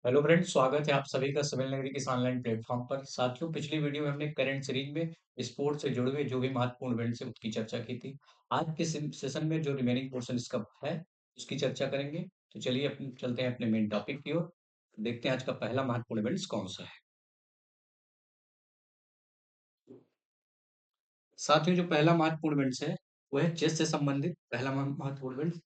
Hello friends, स्वागत है आप सभी का सिविल नगरी किस ऑनलाइन प्लेटफॉर्म पर। साथियों, पिछली वीडियो में हमने करंट सीरीज में स्पोर्ट्स से जुड़े हुए जो भी महत्वपूर्ण इवेंट्स है उसकी चर्चा की थी। आज के सेशन में जो रिमेनिंग पोर्शन इसका है उसकी चर्चा करेंगे। तो चलिए अपने चलते हैं अपने मेन टॉपिक की ओर। देखते हैं आज का पहला महत्वपूर्ण इवेंट्स कौन सा है। साथियों, जो पहला महत्वपूर्ण इवेंट्स है वो है चेस से संबंधित। पहला महत्वपूर्ण इवेंट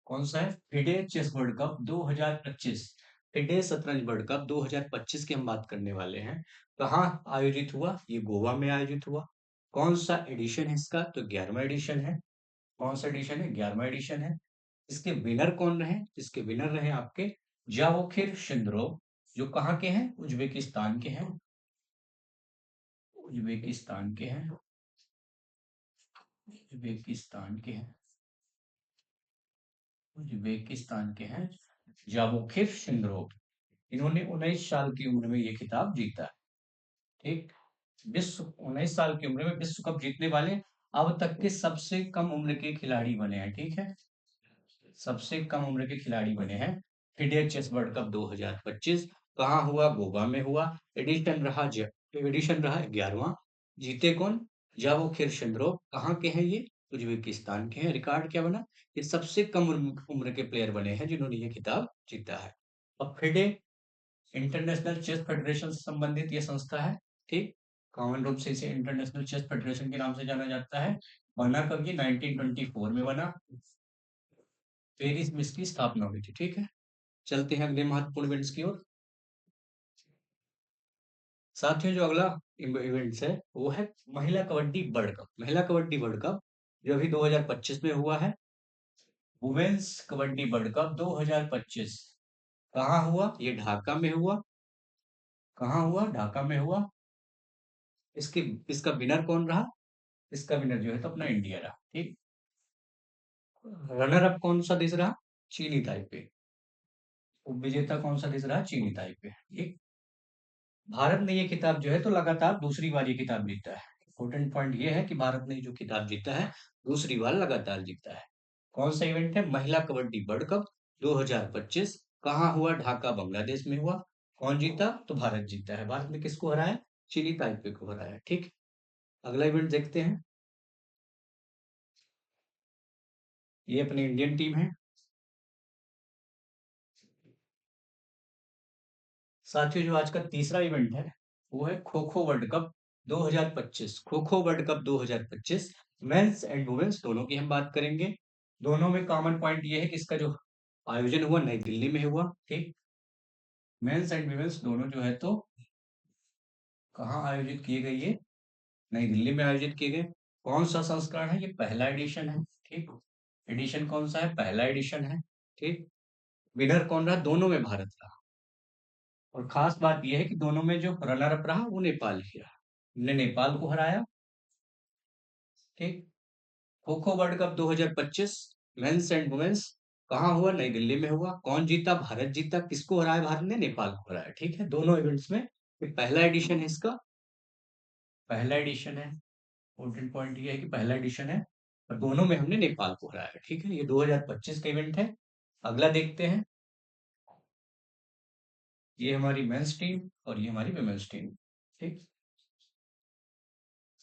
कौन सा है? FIDE chess world cup 2025। FIDE शतरंज वर्ल्ड कप 2025 की हम बात करने वाले हैं। कहाँ आयोजित हुआ? ये गोवा में आयोजित हुआ। कौन सा एडिशन है इसका? तो 11वां एडिशन है। कौन सा एडिशन है? 11वां एडिशन है। इसके विनर कौन रहे? इसके विनर रहे आपके जावोखिर शिंद्रोव, जो कहाँ के हैं? उज्बेकिस्तान के हैं। उज्बेकिस्तान के हैं। उज्बेकिस्तान के हैं। उज्बेकिस्तान के हैं जावोखिर शिंद्रोव। इन्होंने 19 साल की उम्र में ये खिताब जीता है। ठीक। विश्व 19 साल की उम्र में विश्व कप जीतने वाले अब तक के सबसे कम उम्र के खिलाड़ी बने हैं। ठीक है, सबसे कम उम्र के खिलाड़ी बने हैं। फिडे चेस वर्ल्ड कप 2025 कहाँ हुआ? गोवा में हुआ। एडिशन रहा 11वां। जीते कौन? जावोखिर शिंद्रोव। कहाँ के हैं ये? उज्बेकिस्तान के हैं। रिकॉर्ड क्या बना? ये सबसे कम उम्र के प्लेयर बने हैं जिन्होंने ये खिताब जीता है। अब फिडे इंटरनेशनल चेस फेडरेशन से संबंधित ये संस्था है। ठीक, कॉमन रूप से इसे इंटरनेशनल चेस फेडरेशन के नाम से जाना जाता है। बना कब? ये 1924 में बना। पेरिस में इसकी स्थापना हुई थी। ठीक है, चलते हैं अगले महत्वपूर्ण इवेंट्स की ओर। साथियों, जो अगला इवेंट्स है वो है महिला कबड्डी वर्ल्ड कप। महिला कबड्डी वर्ल्ड कप जो अभी 2025 में हुआ है। वुमेन्स कबड्डी वर्ल्ड कप 2025 कहाँ हुआ? ये ढाका में हुआ। कहाँ हुआ? ढाका में हुआ। इसके इसका विनर कौन रहा? इसका विनर जो है तो अपना इंडिया रहा। ठीक। रनर अप कौन सा देश रहा? चीनी ताइपे। उपविजेता कौन सा देश रहा? चीनी ताइपे। ठीक। भारत ने ये खिताब जो है तो लगातार दूसरी बार ये खिताब जीता है। इंपॉर्टेंट पॉइंट ये है कि भारत ने जो खिताब जीता है दूसरी बार लगातार जीता है। कौन सा इवेंट है? महिला कबड्डी वर्ल्ड कप 2025 कहाँ हुआ? ढाका बांग्लादेश में हुआ। कौन जीता? तो भारत जीता है। भारत ने किसको हराया? चीनी ताइपे को हराया। ठीक। अगला इवेंट देखते हैं। ये अपनी इंडियन टीम है। साथियों, जो आज का तीसरा इवेंट है वो है खो kho world cup 2025। Kho kho world cup 2025 men's and women's दोनों की हम बात करेंगे। दोनों में कॉमन पॉइंट ये है कि इसका जो आयोजन हुआ नई दिल्ली में हुआ। ठीक। मेंस एंड वुमेन्स दोनों जो है तो कहाँ आयोजित किए गए? ये नई दिल्ली में आयोजित किए गए। कौन सा संस्करण है? ये पहला एडिशन है। ठीक। एडिशन कौन सा है? पहला एडिशन है। ठीक। विनर कौन रहा? दोनों में भारत रहा। और खास बात यह है कि दोनों में जो रनर अप रहा वो नेपाल ही रहा। हमने नेपाल को हराया। ठीक। Kho kho world cup 2025 men's and women's कहाँ हुआ? नई दिल्ली में हुआ। कौन जीता? भारत जीता। किसको हराया? भारत ने नेपाल को हराया। ठीक है, दोनों इवेंट्स में ये पहला एडिशन है। इसका पहला एडिशन है। इम्पोर्टेंट पॉइंट ये है कि पहला एडिशन है और दोनों में हमने नेपाल को हराया। ठीक है, ये 2025 का इवेंट है। अगला देखते हैं। ये हमारी मेंस टीम और ये हमारी वुमेन्स टीम। ठीक।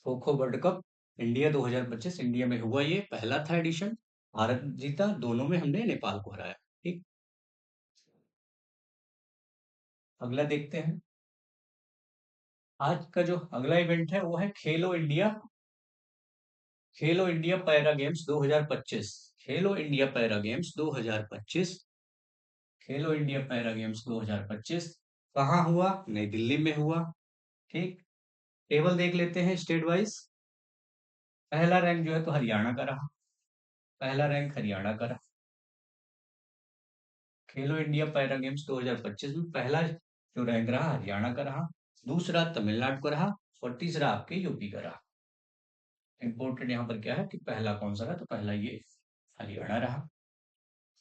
Kho kho world cup India 2025 India में हुआ। ये पहला था एडिशन। भारत जीता। दोनों में हमने नेपाल को हराया। ठीक। अगला देखते हैं। आज का जो अगला इवेंट है वो है खेलो इंडिया पैरा गेम्स 2025। खेलो इंडिया पैरा गेम्स 2025। खेलो इंडिया पैरा गेम्स 2025 कहाँ हुआ? नई दिल्ली में हुआ। ठीक। टेबल देख लेते हैं स्टेट वाइज। पहला रैंक जो है तो हरियाणा का रहा। पहला रैंक हरियाणा का रहा। खेलो इंडिया पैरा गेम्स 2025 में पहला जो रैंक रहा हरियाणा का रहा। दूसरा तमिलनाडु का रहा। और तीसरा आपके यूपी का रहा। इम्पोर्टेंट यहाँ पर क्या है कि पहला कौन सा रहा? तो पहला ये हरियाणा रहा।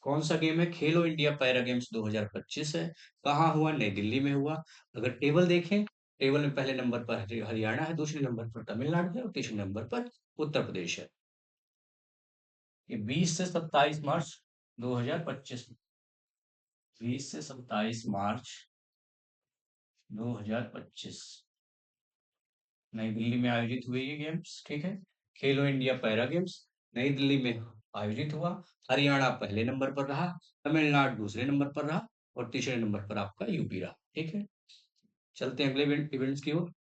कौन सा गेम है? खेलो इंडिया पैरा गेम्स 2025 है। कहाँ हुआ? नई दिल्ली में हुआ। अगर टेबल देखें, टेबल में पहले नंबर पर हरियाणा है, दूसरे नंबर पर तमिलनाडु है और तीसरे नंबर पर उत्तर प्रदेश है। ये 20 से 27 मार्च 2025 में। 20 से 27 मार्च 2025 नई दिल्ली में आयोजित हुए ये गेम्स, ठीक है। खेलो इंडिया पैरा गेम्स नई दिल्ली में आयोजित हुआ। हरियाणा पहले नंबर पर रहा, तमिलनाडु दूसरे नंबर पर रहा और तीसरे नंबर पर आपका यूपी रहा, ठीक है। चलते हैं अगले इवेंट्स की ओर।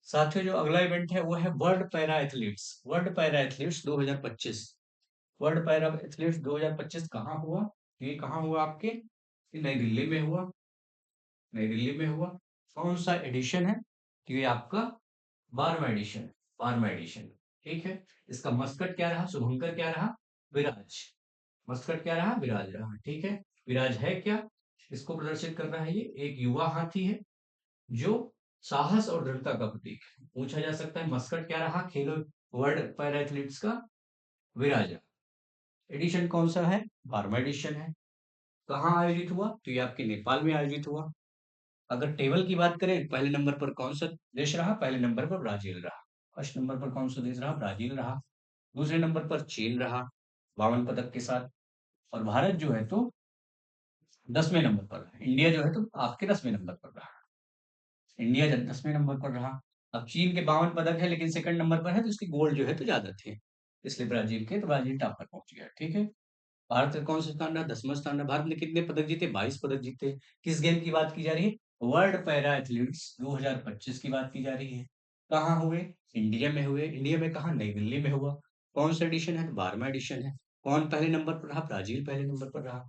साथियों, जो अगला इवेंट है वो है world para athletes. World para athletes 2025। World para athletes 2025 कहाँ हुआ? ये कहाँ हुआ आपके? ये नई दिल्ली में हुआ। नई दिल्ली में हुआ। कौन सा एडिशन है? तो ये आपका 12वां एडिशन है। 12वां एडिशन, ठीक है। इसका मस्कट क्या रहा? शुभंकर क्या रहा? विराज। मस्कट क्या रहा? विराज रहा, ठीक है। विराज है क्या? इसको प्रदर्शित कर रहा है, ये एक युवा हाथी है जो साहस और दृढ़ता का प्रतीक है। पूछा जा सकता है मस्कट क्या रहा खेलो वर्ल्ड पैरा एथलीट्स का? विराज। एडिशन कौन सा है? 12वां एडिशन है। कहाँ आयोजित हुआ? तो ये आपके नेपाल में आयोजित हुआ। अगर टेबल की बात करें, पहले नंबर पर कौन सा देश रहा? पहले नंबर पर ब्राजील रहा। फर्स्ट नंबर पर कौन सा देश रहा? ब्राजील रहा। दूसरे नंबर पर चीन रहा 52 पदक के साथ। और भारत जो है तो 10वें नंबर पर रहा। इंडिया जो है तो आपके 10वें नंबर पर रहा। इंडिया जब 10वें नंबर पर रहा। अब चीन के 52 पदक है लेकिन सेकंड नंबर पर है तो इसके गोल्ड जो है तो ज्यादा थे, इसलिए ब्राजील के तो ब्राजील टॉप पर पहुंच गया, ठीक है। भारत का कौन सा स्थान रहा? 10वां स्थान रहा। भारत ने कितने पदक जीते? 22 पदक जीते। किस गेम की बात की जा रही है? वर्ल्ड पैरा एथलीट्स 2025 की बात की जा रही है। कहाँ हुए? इंडिया में हुए। इंडिया में कहाँ? नई दिल्ली में हुआ। कौन सा एडिशन है? 12वां एडिशन है। कौन पहले नंबर पर रहा? ब्राजील पहले नंबर पर रहा।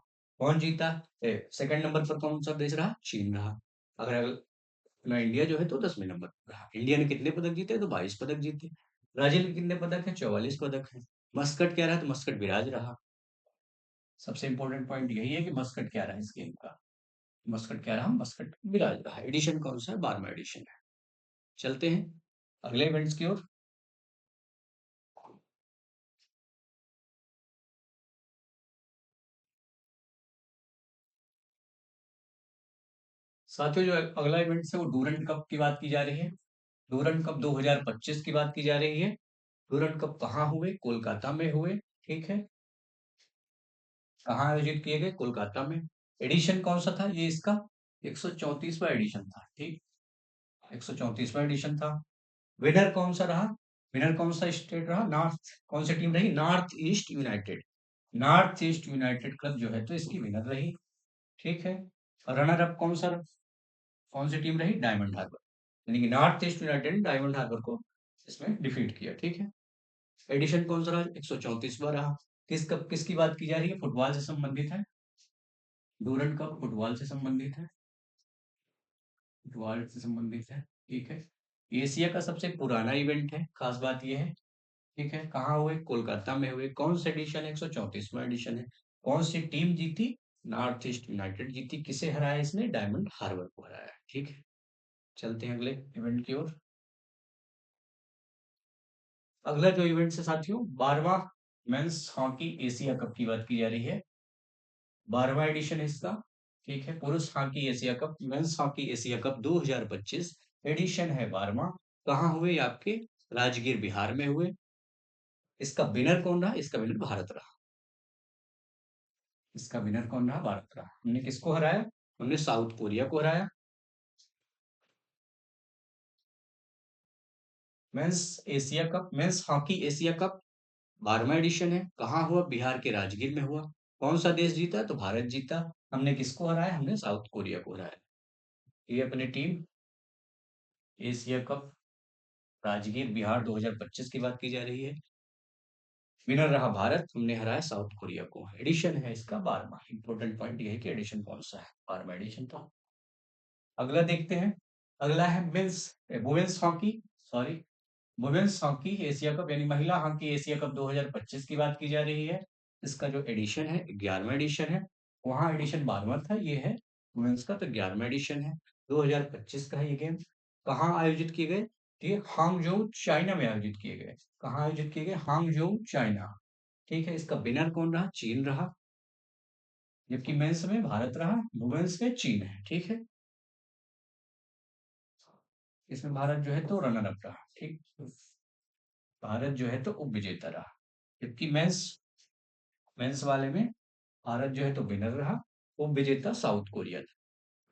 कौन जीता? सेकंड नंबर पर कौन सा देश रहा? चीन रहा। अगर अपना इंडिया जो है तो 10वें नंबर पर रहा। इंडिया ने कितने पदक जीते? तो 22 पदक जीते। ब्राजील के कितने पदक है? 44 पदक है। मस्कट क्या रहा? तो मस्कट विराज रहा। सबसे इंपॉर्टेंट पॉइंट यही है कि मस्कट क्या रहा इस गेम का? मस्कट क्या रहा? मस्कट विराज रहा। एडिशन कौन सा है? 12वां एडिशन है। चलते हैं अगले इवेंट्स की ओर। साथियों, जो अगला इवेंट है वो डूरंड कप की बात की जा रही है। डूरंड कप 2025 की बात की जा रही है। डूरंड कप कहाँ हुए? कोलकाता में हुए, ठीक है। कहाँ आयोजित किए गए? कोलकाता में। एडिशन कौन सा था ये इसका? 134वां एडिशन था, ठीक। 134वां एडिशन था। विनर कौन सा रहा? विनर कौन सा स्टेट रहा? नॉर्थ कौन सी टीम रही? North East United. North East United club जो है तो इसकी विनर रही, ठीक है। और रनर अप कौन सा? कौन सी टीम रही? डायमंड हार्बर। यानी कि नॉर्थ ईस्ट यूनाइटेड ने डायमंड हार्बर को इसमें डिफीट किया, ठीक है। एडिशन कौन सा रहा? 134वां रहा। किस कप किसकी बात की जा रही है? फुटबॉल से संबंधित है। डूरंड कप फुटबॉल से संबंधित है। फुटबॉल से संबंधित है, ठीक है। एशिया का सबसे पुराना इवेंट है, खास बात यह है, ठीक है। कहाँ हुए? कोलकाता में हुए। कौन सा एडिशन है? 134वां एडिशन है। कौन सी टीम जीती? नॉर्थ ईस्ट यूनाइटेड जीती। किसे हराया इसने? डायमंड हार्बर को हराया, ठीक है। चलते हैं अगले इवेंट की ओर। अगला जो इवेंट है साथियों, 12वां मेंस हॉकी एशिया कप की बात की जा रही है। 12वां एडिशन है इसका, ठीक है। पुरुष hockey Asia cup, men's hockey Asia cup 2025 edition है 12वां। कहाँ हुए? ये आपके राजगीर बिहार में हुए। इसका विनर कौन रहा? इसका विनर भारत रहा। इसका विनर कौन रहा? भारत रहा। हमने किसको हराया? हमने साउथ कोरिया को हराया। Men's Asia cup, men's hockey Asia cup 12वां एडिशन है। कहाँ हुआ? बिहार के राजगीर में हुआ। कौन सा देश जीता? तो भारत जीता। हमने किसको हराया? हमने साउथ कोरिया को हराया। ये अपनी team Asia cup Rajgir Bihar 2025 की बात की जा रही है। विनर रहा भारत, हमने हराया साउथ कोरिया को। एडिशन है इसका 12वां। इंपॉर्टेंट पॉइंट ये है कि एडिशन कौन सा है? 12वां एडिशन था। अगला देखते हैं। अगला है men's women's hockey, sorry, women's hockey Asia cup यानी महिला हॉकी एशिया कप 2025 की बात की जा रही है। इसका जो एडिशन है 11वां एडिशन है। वहां एडिशन 12वां था, ये है वुमेन्स का तो 11वां एडिशन है। 2025 का है ये गेम। कहाँ आयोजित किए गए? ये हांगजोउ चाइना में आयोजित किए गए। कहाँ आयोजित किए गए? हांगजोउ चाइना, ठीक है। इसका विनर कौन रहा? चीन रहा। जबकि मेंस में भारत रहा, वुमेन्स में चीन है, ठीक है। इसमें भारत जो है तो रनर अप रहा, ठीक। भारत जो है तो उप विजेता रहा। जबकि मेंस मेंस वाले में भारत जो है तो विनर रहा, उप विजेता साउथ कोरिया था।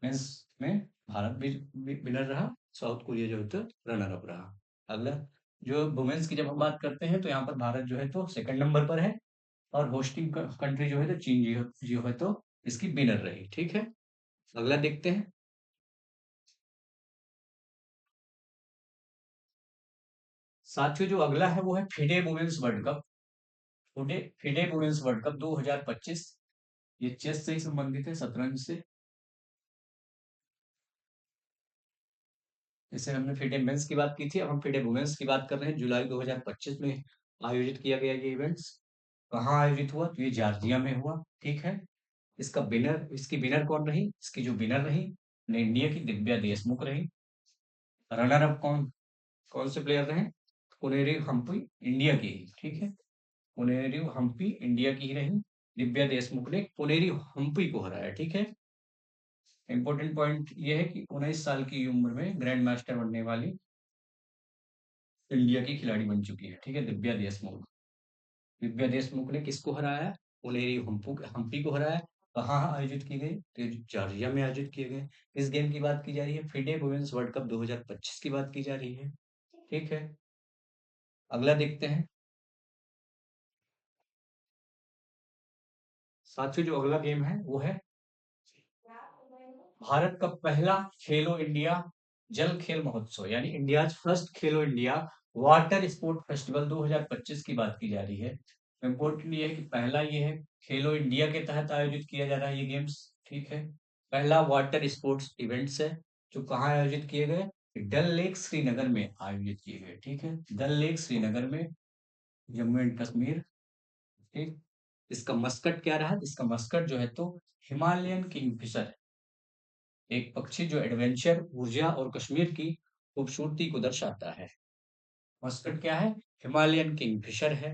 मेंस में भारत भी विनर रहा, साउथ कोरिया जो है तो रनर अप रहा। अगला जो वुमेन्स की जब हम बात करते हैं तो यहाँ पर भारत जो है तो सेकंड नंबर पर है, और होस्टिंग कंट्री जो है तो चीन जो है तो इसकी विनर रही। ठीक है, अगला देखते हैं। साथियों जो अगला है वो है FIDE women's world cup. FIDE FIDE women's world cup 2025। ये चेस से ही संबंधित है, शतरंज से। जैसे हमने फिडे मेंस की बात की थी, अब हम फिडे वुमेन्स की बात कर रहे हैं। जुलाई 2025 में आयोजित किया गया ये इवेंट्स। कहाँ आयोजित हुआ? तो ये जॉर्जिया में हुआ। ठीक है, इसकी विनर कौन रही? इसकी जो विनर रही इंडिया की दिव्या देशमुख रही। रनर अप कौन कौन से प्लेयर रहे? कोनेरी हम्पी, इंडिया की ही। ठीक है, कोनेरी हम्पी इंडिया की ही रही। दिव्या देशमुख ने कोनेरी हम्पी को हराया। ठीक है, इंपॉर्टेंट पॉइंट ये है कि 19 साल की उम्र में ग्रैंड मास्टर बनने वाली इंडिया की खिलाड़ी बन चुकी है। ठीक है, दिव्या देशमुख। दिव्या देशमुख ने किसको हराया? पुनेरी हम्पी को हराया। कहाँ आयोजित की गई? तो जॉर्जिया में आयोजित किए गए। इस गेम की बात की जा रही है, फिडे वुमेन्स वर्ल्ड कप 2025 की बात की जा रही है। ठीक है, अगला देखते हैं। साथियों जो अगला गेम है वो है भारत का पहला खेलो इंडिया जल खेल महोत्सव, यानी इंडिया फर्स्ट खेलो इंडिया वाटर स्पोर्ट फेस्टिवल 2025 की बात की जा रही है। इम्पोर्टेंट ये है कि पहला ये है, खेलो इंडिया के तहत आयोजित किया जा रहा है ये गेम्स। ठीक है, पहला वाटर स्पोर्ट्स इवेंट्स है जो कहाँ आयोजित किए गए? डल लेक श्रीनगर में आयोजित किए गए। ठीक है, डल लेक श्रीनगर में, जम्मू एंड कश्मीर। ठीक, इसका मस्कट क्या रहा? इसका मस्कट जो है तो हिमालयन किंगफिशर है, एक पक्षी जो एडवेंचर, ऊर्जा और कश्मीर की खूबसूरती को दर्शाता है। मस्कट क्या है? हिमालयन किंगफिशर है।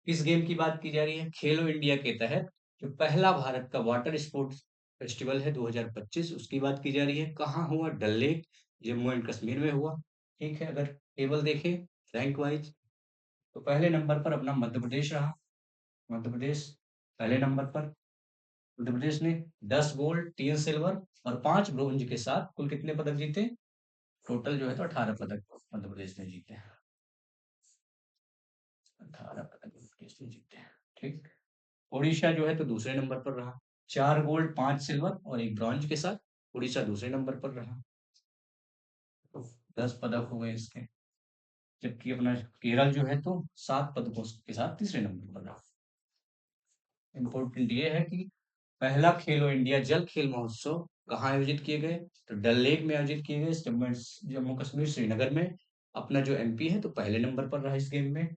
इस गेम की बात की जा रही है खेलो इंडिया के तहत, जो पहला भारत का वाटर स्पोर्ट्स फेस्टिवल है 2025, उसकी बात की जा रही है। कहाँ हुआ? डल लेक, जम्मू एंड कश्मीर में हुआ। ठीक है, अगर टेबल देखें रैंक वाइज, तो पहले नंबर पर अपना मध्य प्रदेश रहा। मध्य प्रदेश पहले नंबर पर। मध्य प्रदेश ने 10 गोल्ड, 3 सिल्वर और 5 ब्रोंज के साथ कुल कितने पदक जीते? टोटल जो है तो 18 पदक मध्य प्रदेश ने जीते हैं। 18 पदक मध्य प्रदेश ने जीते हैं। ठीक, उड़ीसा जो है तो दूसरे नंबर पर रहा, 4 गोल्ड, 5 सिल्वर और 1 ब्रॉन्ज के साथ उड़ीसा दूसरे नंबर पर रहा। तो 10 पदक हो गए इसके। जबकि अपना केरल जो है तो 7 पदकों के साथ तीसरे नंबर पर रहा। इम्पोर्टेंट ये है कि पहला खेलो इंडिया जल खेल महोत्सव कहाँ आयोजित किए गए? तो डल लेक में आयोजित किए गए, जम्मू कश्मीर श्रीनगर में। अपना जो एमपी है तो पहले नंबर पर रहा इस गेम में।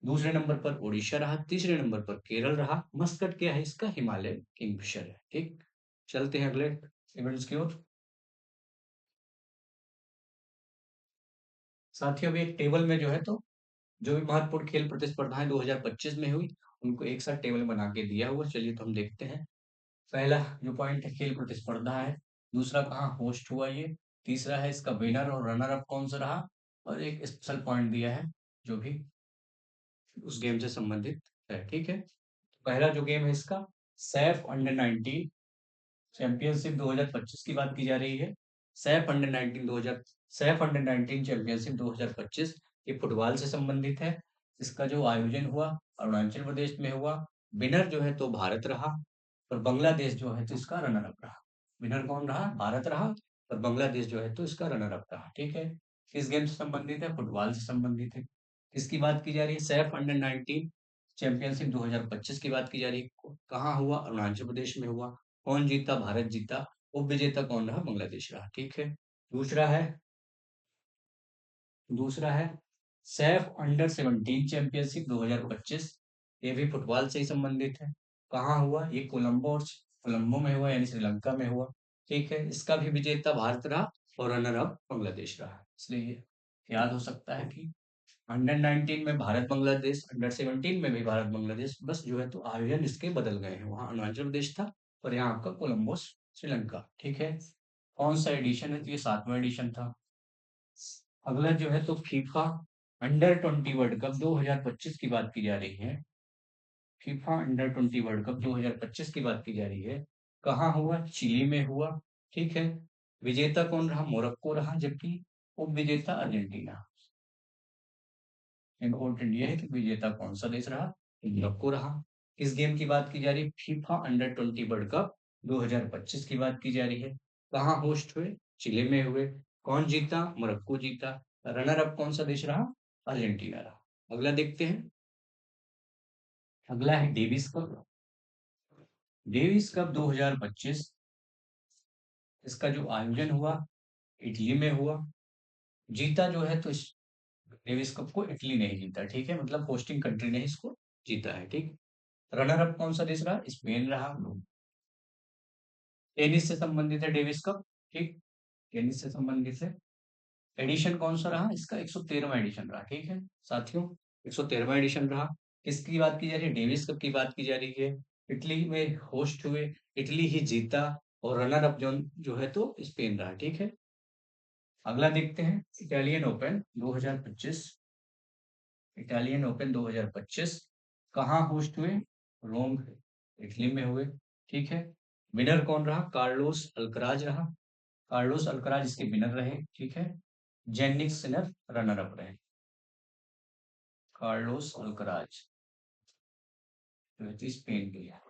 दूसरे नंबर पर उड़ीसा रहा, तीसरे नंबर पर केरल रहा। मस्कट क्या है इसका? हिमालय किंगफिशर है। ठीक, चलते हैं अगले इवेंट्स की ओर। साथियों अभी एक टेबल में जो है तो जो भी महत्वपूर्ण खेल प्रतिस्पर्धाएं 2025 में हुई, उनको एक साथ टेबल बना के दिया हुआ। चलिए तो हम देखते हैं। पहला जो पॉइंट है खेल प्रतिस्पर्धा है, दूसरा कहाँ होस्ट हुआ ये, तीसरा है इसका विनर और रनर अप कौन सा रहा, और एक स्पेशल पॉइंट दिया है जो भी उस गेम से संबंधित है। ठीक है, पहला जो गेम है इसका सैफ अंडर 19 चैंपियनशिप 2025 की बात की जा रही है। Saif under 19 2000 Saif under 19 championship 2025 ये फुटबॉल से संबंधित है। इसका जो आयोजन हुआ अरुणाचल प्रदेश में हुआ। विनर जो है तो भारत रहा, और बांग्लादेश जो है तो इसका रनर अप रहा। विनर कौन रहा? भारत रहा, और बांग्लादेश जो है तो इसका रनर अप रहा। ठीक है, किस गेम से संबंधित है? फुटबॉल से संबंधित है। इसकी बात की जा रही है सैफ अंडर 19 चैंपियनशिप 2025 की बात की जा रही है। कहाँ हुआ? अरुणाचल प्रदेश में हुआ। कौन जीता? भारत जीता। उप विजेता कौन रहा? बांग्लादेश रहा। ठीक है, दूसरा है दूसरा है सैफ अंडर 17 चैंपियनशिप 2025। ये भी फुटबॉल से ही संबंधित है। कहाँ हुआ? ये कोलंबो में हुआ, यानी श्रीलंका में हुआ। ठीक है, इसका भी विजेता भारत रहा और रनर अप बांग्लादेश रहा। इसलिए ये याद हो सकता है कि अंडर 19 में भारत बांग्लादेश, अंडर 17 में भी भारत बांग्लादेश, बस जो है तो आयोजन इसके बदल गए हैं। वहां अरुणाचल प्रदेश था और यहाँ आपका कोलंबो श्रीलंका। ठीक है, कौन सा एडिशन है? तो ये 7वां एडिशन था। अगला जो है तो फीफा अंडर 20 वर्ल्ड कप 2025 की बात की जा रही है। फीफा अंडर 20 वर्ल्ड कप 2025 की बात की जा रही है। कहाँ हुआ? चिली में हुआ। ठीक है। विजेता कौन रहा? मोरक्को रहा, जबकि उप विजेता अर्जेंटीना। इम्पोर्टेंट ये है कि विजेता कौन सा देश रहा? मोरक्को रहा। किस गेम की बात की जा रही है? फीफा अंडर 20 वर्ल्ड कप 2025 की बात की जा रही है। कहाँ होस्ट हुए? चिले में हुए। कौन जीता? मोरक्को जीता। रनर अप कौन सा देश रहा? अर्जेंटीना रहा। अगला देखते हैं। अगला है डेविस कप। डेविस कप 2025, इसका जो आयोजन हुआ इटली में हुआ। जीता जो है तो इस डेविस कप को इटली ने ही जीता। ठीक है, मतलब होस्टिंग कंट्री ने इसको जीता है। ठीक। रनर अप कौन सा देश रहा? स्पेन रहा। टेनिस से संबंधित है डेविस कप। ठीक। टेनिस से संबंधित है। एडिशन कौन सा रहा? इसका 113वां एडिशन रहा। ठीक है साथियों, 113वां एडिशन रहा। किसकी बात की जा रही है? डेविस कप की बात की जा रही है। इटली में होस्ट हुए, इटली ही जीता। और रनर अप जो है तो स्पेन रहा। ठीक है। अगला देखते हैं इटालियन ओपन 2025। इटालियन ओपन 2025 कहाँ होस्ट हुए? रोम, इटली में हुए। ठीक है। विनर कौन रहा? कार्लोस अल्कराज रहा। कार्लोस अल्कराज इसके विनर रहे। ठीक है। जेनिक सिनर रनर अप रहे। कार्लोस अल्कराज जो स्पेन के हैं,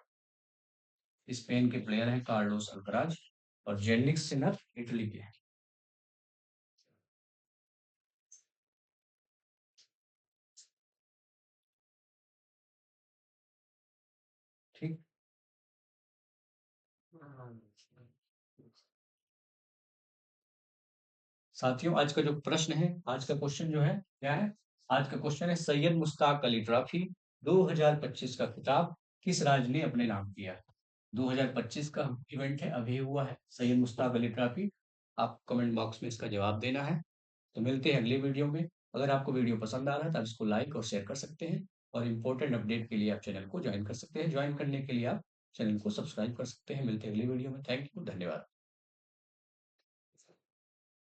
स्पेन के प्लेयर हैं कार्लोस अल्कराज। और जेनिक सिनर इटली के हैं। ठीक। साथियों, आज का जो प्रश्न है, आज का क्वेश्चन जो है क्या है? आज का क्वेश्चन है सैयद मुश्ताक अली ट्रॉफी 2025 का खिताब किस राज्य ने अपने नाम किया? 2025 का इवेंट है, अभी हुआ है सैयद मुश्ताक अली ट्रॉफी। आप कमेंट बॉक्स में इसका जवाब देना है। तो मिलते हैं अगले वीडियो में। अगर आपको वीडियो पसंद आ रहा है तो आप इसको लाइक और शेयर कर सकते हैं। और इम्पोर्टेंट अपडेट के लिए आप चैनल को ज्वाइन कर सकते हैं। ज्वाइन करने के लिए आप चैनल को सब्सक्राइब कर सकते हैं। मिलते हैं अगले वीडियो में। थैंक यू, धन्यवाद।